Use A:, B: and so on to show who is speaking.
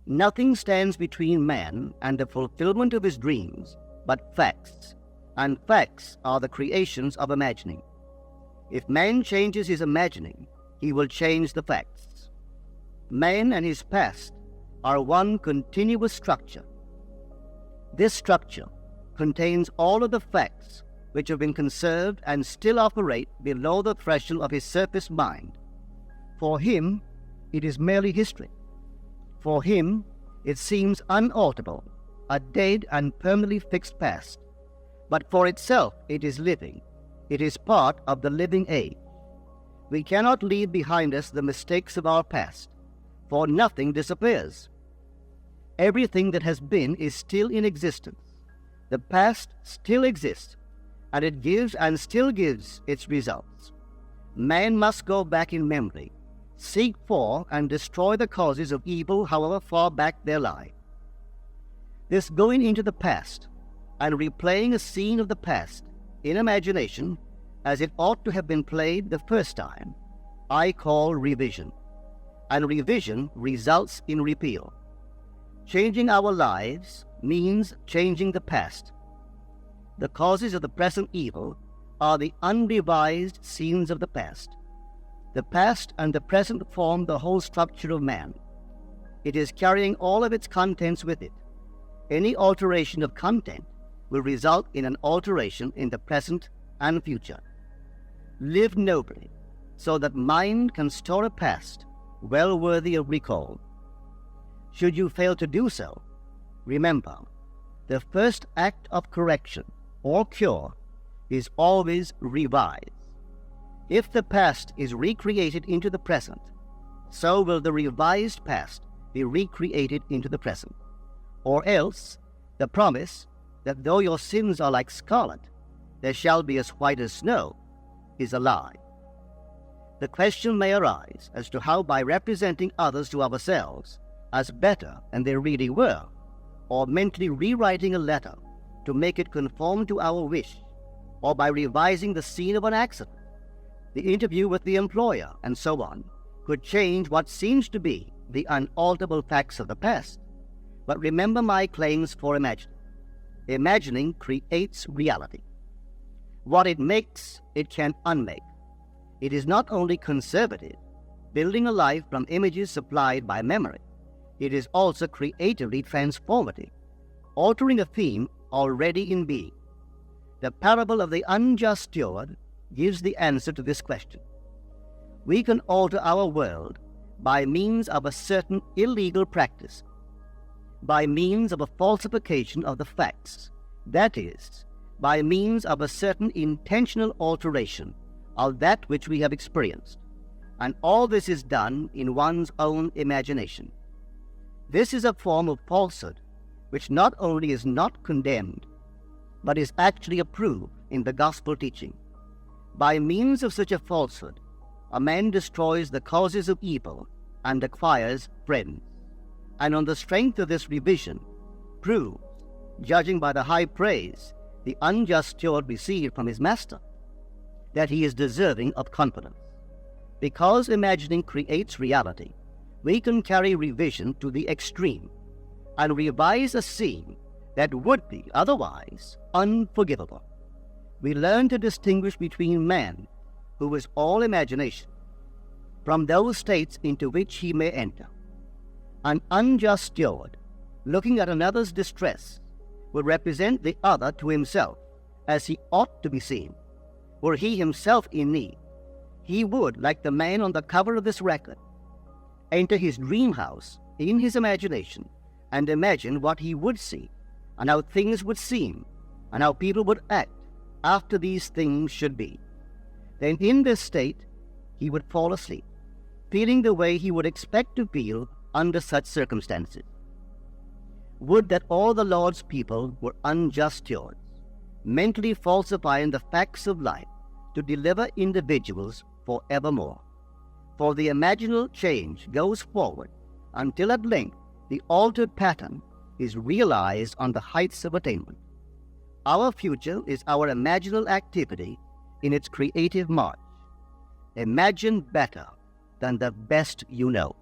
A: Nothing stands between man and the fulfillment of his dreams but facts, and facts are the creations of imagining. If man changes his imagining, he will change the facts. Man and his past are one continuous structure. This structure contains all of the facts which have been conserved and still operate below the threshold of his surface mind. For him, it is merely history. For him, it seems unalterable, a dead and permanently fixed past. But for itself, it is living. It is part of the living age. We cannot leave behind us the mistakes of our past, for nothing disappears. Everything that has been is still in existence. The past still exists, and it gives and still gives its results. Man must go back in memory, seek for and destroy the causes of evil however far back they lie. This going into the past and replaying a scene of the past in imagination as it ought to have been played the first time, I call revision. And revision results in repeal. Changing our lives means changing the past. The causes of the present evil are the unrevised scenes of the past. The past and the present form the whole structure of man. It is carrying all of its contents with it. Any alteration of content will result in an alteration in the present and future. Live nobly, so that mind can store a past well worthy of recall. Should you fail to do so, remember, the first act of correction or cure is always revise. If the past is recreated into the present, so will the revised past be recreated into the present. Or else, the promise that though your sins are like scarlet, they shall be as white as snow, is a lie. The question may arise as to how by representing others to ourselves as better than they really were, or mentally rewriting a letter to make it conform to our wish, or by revising the scene of an accident, the interview with the employer, and so on, could change what seems to be the unalterable facts of the past. But remember my claims for imagining. Imagining creates reality. What it makes, it can unmake. It is not only conservative, building a life from images supplied by memory. It is also creatively transformative, altering a theme already in being. The parable of the unjust steward gives the answer to this question. We can alter our world by means of a certain illegal practice, by means of a falsification of the facts, that is, by means of a certain intentional alteration of that which we have experienced, and all this is done in one's own imagination. This is a form of falsehood which not only is not condemned, but is actually approved in the gospel teaching. By means of such a falsehood, a man destroys the causes of evil and acquires friends, and on the strength of this revision, proves, judging by the high praise the unjust steward received from his master, that he is deserving of confidence. Because imagining creates reality, we can carry revision to the extreme and revise a scene that would be otherwise unforgivable. We learn to distinguish between man, who is all imagination, from those states into which he may enter. An unjust steward, looking at another's distress, would represent the other to himself as he ought to be seen. Were he himself in need, he would, like the man on the cover of this record, enter his dream house in his imagination and imagine what he would see, and how things would seem, and how people would act after these things should be. Then in this state, he would fall asleep, feeling the way he would expect to feel under such circumstances. Would that all the Lord's people were unjust stewards, mentally falsifying the facts of life to deliver individuals forevermore. For the imaginal change goes forward until at length the altered pattern is realized on the heights of attainment. Our future is our imaginal activity in its creative march. Imagine better than the best you know.